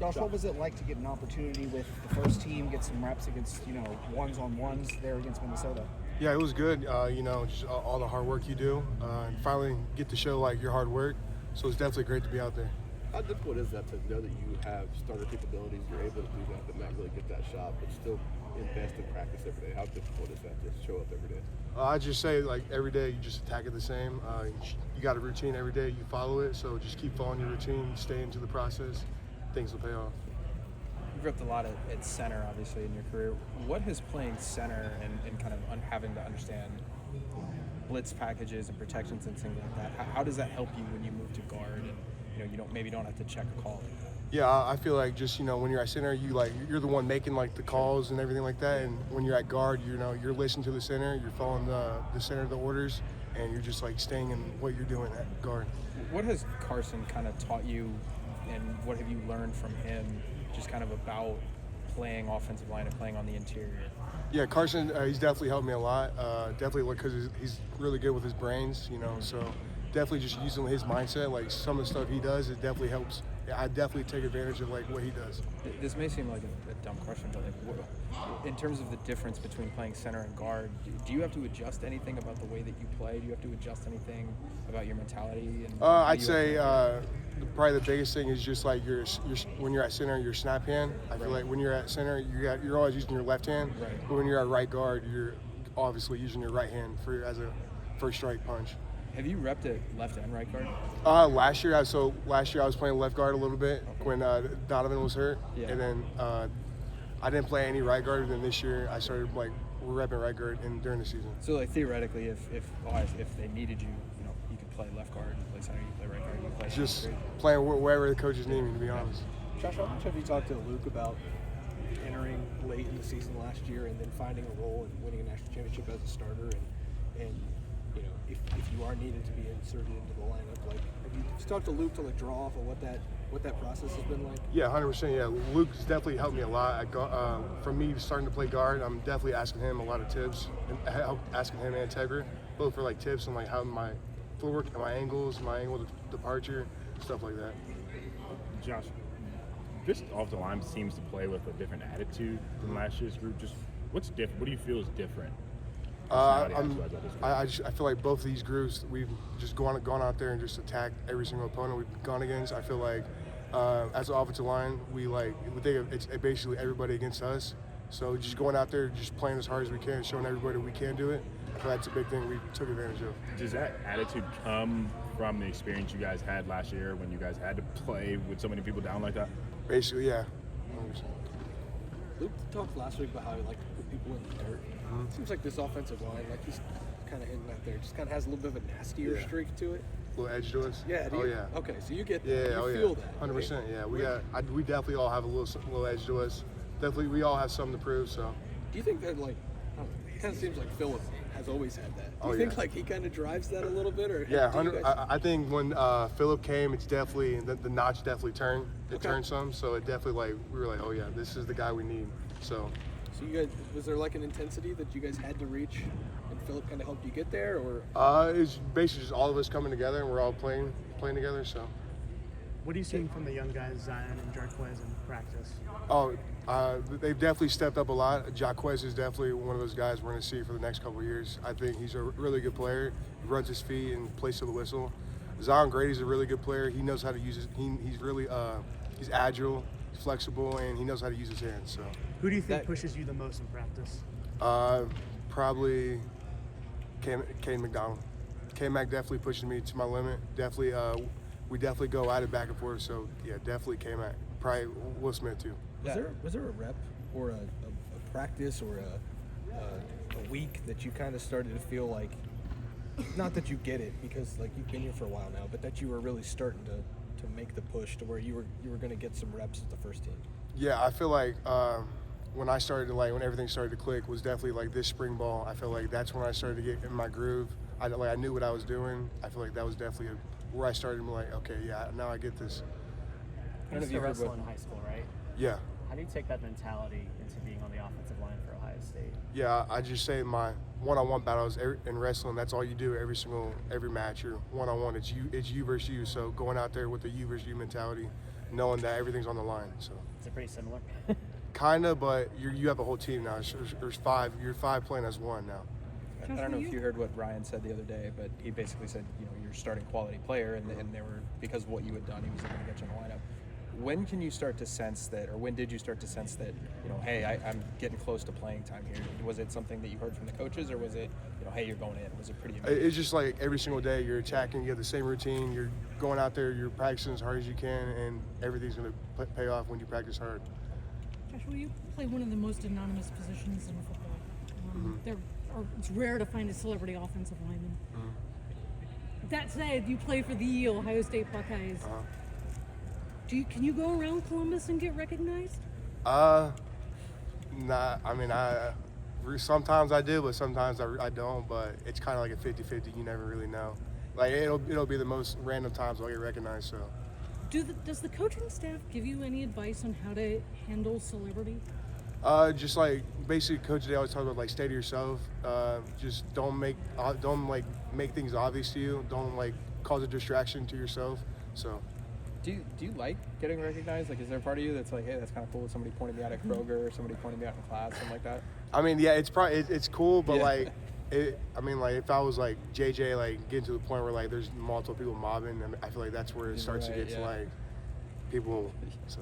Josh, what was it like to get an opportunity with the first team, get some reps against, ones-on-ones there against Minnesota? Yeah, it was good. Just all the hard work you do, and finally get to show your hard work. So it's definitely great to be out there. How difficult is that to know that you have starter capabilities, you're able to do that, but not really get that shot, but still invest in practice every day? How difficult is that to show up every day? I just say every day you just attack it the same. You got a routine every day, you follow it. So just keep following your routine, stay into the process, things will pay off. You've ripped a lot at center, obviously, in your career. What has playing center and kind of having to understand blitz packages and protections and things like that, how does that help you when you move to guard and you don't have to check a call like that? Yeah, I feel like just when you're at center, you're the one making the calls and everything like that. And when you're at guard, you're listening to the center, you're following the center of the orders, and you're just staying in what you're doing at guard. What has Carson kind of taught you, and what have you learned from him, just kind of about playing offensive line and playing on the interior? Yeah, Carson, he's definitely helped me a lot. Definitely because he's really good with his brains, so definitely just using his mindset. Some of the stuff he does, it definitely helps. Yeah, I definitely take advantage of what he does. This may seem like a dumb question, but in terms of the difference between playing center and guard, do you have to adjust anything about the way that you play? Do you have to adjust anything about your mentality? I'd say probably the biggest thing is just when you're at center, your snap hand. I feel like when you're at center, you're always using your left hand. Right. But when you're at right guard, you're obviously using your right hand as a first strike punch. Have you repped at left and right guard? Last year I was playing left guard a little bit when Donovan was hurt, and then I didn't play any right guard. And then this year I started we're repping right guard during the season. So theoretically, if they needed you, you could play left guard, you play center, you play right guard, you play just playing wherever the coaches need me. To be honest. Josh, how much have you talked to Luke about entering late in the season last year and then finding a role and winning a national championship as a starter and if you are needed to be inserted into the lineup, have you talked to Luke to draw off of what that process has been like? Yeah, 100%. Yeah, Luke's definitely helped me a lot. From me starting to play guard, I'm definitely asking him a lot of tips, and asking him and Tegra both for tips on how my footwork, my angles, my angle departure, stuff like that. Josh, this offensive line seems to play with a different attitude than last year's group. Just what's different? What do you feel is different? I feel like both of these groups, we've just gone out there and just attacked every single opponent we've gone against. I feel like as an offensive line, we think it's basically everybody against us. So just going out there, just playing as hard as we can, showing everybody we can do it. So that's a big thing we took advantage of. Does that attitude come from the experience you guys had last year when you guys had to play with so many people down like that? Basically, yeah. 100%. Luke talked last week about how he liked to put people in the dirt. It seems like this offensive line, he's kind of hitting that there, just kind of has a little bit of a nastier streak to it. A little edge to us? Yeah. Yeah. Okay, so you get that. Yeah, you feel that. 100%. Right? Yeah, we definitely all have a little edge to us. Definitely, we all have something to prove. So. Do you think that it kind of seems like Philip has always had that? Do you think he kind of drives that a little bit, or? Yeah, I think when Philip came, it's definitely the notch definitely turned. It turned some, so it definitely we were oh yeah, this is the guy we need. So you guys, was there an intensity that you guys had to reach, and Philip kind of helped you get there, or? It's basically just all of us coming together, and we're all playing together. So. What are you seeing from the young guys, Zion and Jarquez, in practice? They've definitely stepped up a lot. Jarquez is definitely one of those guys we're going to see for the next couple of years. I think he's a really good player. He runs his feet and plays to the whistle. Zion Grady's a really good player. He knows how to use he's really he's agile, he's flexible, and he knows how to use his hands. So. Who do you think pushes you the most in practice? Probably Kane McDonald. K-Mac definitely pushes me to my limit. Definitely, we definitely go at it back and forth. So yeah, definitely K-Mac. Probably Will Smith too. Was there a rep or a practice or a week that you kind of started to feel like, not that you get it because you've been here for a while now, but that you were really starting to make the push to where you were going to get some reps at the first team? Yeah, I feel like when I started when everything started to click was definitely this spring ball. I feel like that's when I started to get in my groove. I knew what I was doing. I feel like that was definitely where I started to be okay, yeah, now I get this. You used to wrestle in high school, right? Yeah. How do you take that mentality into being on the offensive line for Ohio State? Yeah, I just say my one-on-one battles in wrestling. That's all you do every match. You're one-on-one. It's you versus you. So going out there with the you versus you mentality, knowing that everything's on the line. So Is it pretty similar? kinda, but you have a whole team now. There's 5. You're 5 playing as one now. I don't know if you heard what Ryan said the other day, but he basically said, you're a starting quality player, and they were, because of what you had done, he was able to get you in the lineup. When can you start to sense that, or when did you start to sense that, hey, I'm getting close to playing time here? Was it something that you heard from the coaches, or was it, hey, you're going in? Was it pretty immediate? It's just like every single day you're attacking. You have the same routine. You're going out there. You're practicing as hard as you can, and everything's going to pay off when you practice hard. Joshua, you play one of the most anonymous positions in football. It's rare to find a celebrity offensive lineman. That said, you play for the Ohio State Buckeyes. Can you go around Columbus and get recognized? Nah. I mean, sometimes I do, but sometimes I don't. But it's kind of like a 50-50. You never really know. Like it'll be the most random times I'll get recognized. So. Does the coaching staff give you any advice on how to handle celebrity? Just like basically, Coach Day always talks about like stay to yourself. Just don't make things obvious to you. Don't like cause a distraction to yourself. So. Do you like getting recognized? Like, is there a part of you that's like, hey, that's kind of cool? Somebody pointed me out at Kroger, or somebody pointed me out in class, something like that? I mean, yeah, it's cool, but Yeah. if I was like JJ, like getting to the point where like there's multiple people mobbing, I feel like that's where it starts to get to like people. So.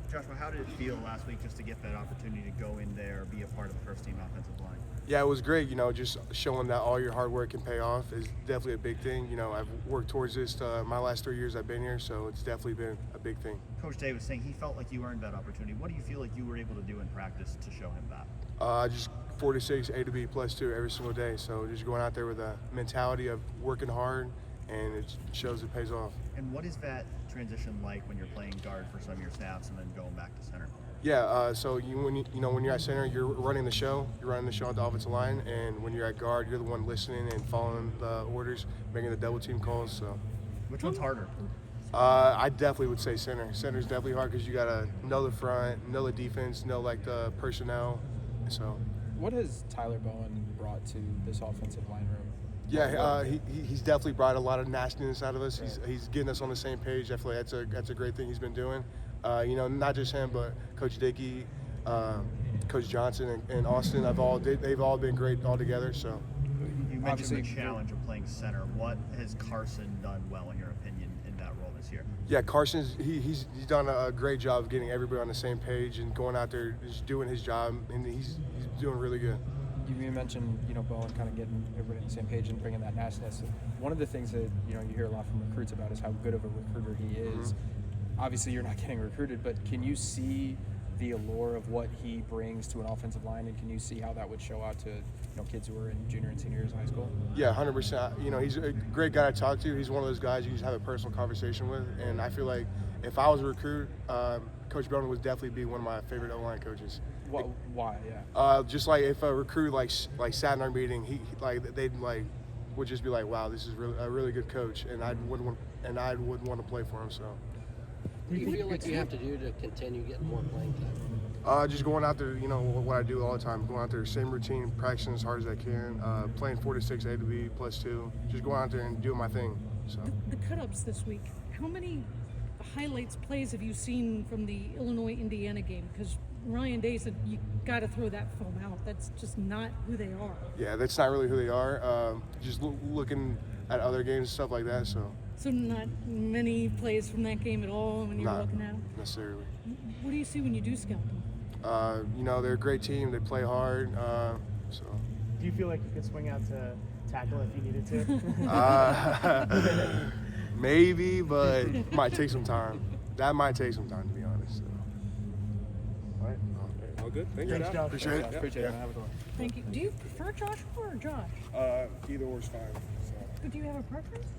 Joshua, how did it feel last week just to get that opportunity to go in there, be a part of the first team offensive line? Yeah, it was great. Just showing that all your hard work can pay off is definitely a big thing. I've worked towards this my last 3 years I've been here, so it's definitely been a big thing. Coach Day was saying he felt like you earned that opportunity. What do you feel like you were able to do in practice to show him that? Just 46 A to B +2 every single day. So just going out there with a mentality of working hard, and it shows it pays off. And what is that transition like when you're playing guard for some of your snaps and then going back to center? Yeah, so when you're at center, you're running the show. You're running the show at the offensive line, and when you're at guard, you're the one listening and following the orders, making the double team calls. So, Which one's harder? I definitely would say center. Center's definitely hard because you gotta know the front, know the defense, know like the personnel. So, what has Tyler Bowen brought to this offensive line room? yeah, he's definitely brought a lot of nastiness out of us. He's getting us on the same page. I feel like that's a great thing he's been doing. Not just him, but Coach Dickey, Coach Johnson, and Austin. They've all been great all together. So, You mentioned Obviously, the challenge of playing center. What has Carson done well, in your opinion, in that role this year? yeah, Carson's he's done a great job of getting everybody on the same page and going out there just doing his job, and he's doing really good. You mentioned, Bowen kind of getting everybody on the same page and bringing that nastiness. One of the things that, you hear a lot from recruits about is how good of a recruiter he is. Obviously, you're not getting recruited, but can you see the allure of what he brings to an offensive line, and can you see how that would show out to, kids who are in junior and senior years of high school? Yeah, 100%. He's a great guy to talk to. He's one of those guys you just have a personal conversation with, and I feel like if I was a recruit, Coach Bowen would definitely be one of my favorite O-line coaches. Why? Yeah. Just like if a recruit like sat in our meeting, they'd would just be like, wow, this is a really good coach, and I would want to play for him. So. What do you feel like you have to do to continue getting more playing time? Just going out there, what I do all the time, going out there, same routine, practicing as hard as I can, playing 46 A to B +2, just going out there and doing my thing. So. The cut-ups this week, how many highlights plays have you seen from the Illinois-Indiana game? Because Ryan Day said you got to throw that film out. That's just not who they are. Yeah, that's not really who they are. Just looking at other games and stuff like that. So not many plays from that game at all when you're Not looking at them? necessarily. What do you see when you do scout them? They're a great team. They play hard. So. Do you feel like you could swing out to tackle if you needed to? Maybe, but might take some time. That might take some time, to be honest. So. All right. All good. Thank you. Thanks, Josh. Appreciate it. Appreciate it. Have a good one. Thank you. Do you prefer Joshua or Josh? Either or's fine. So. Do you have a preference?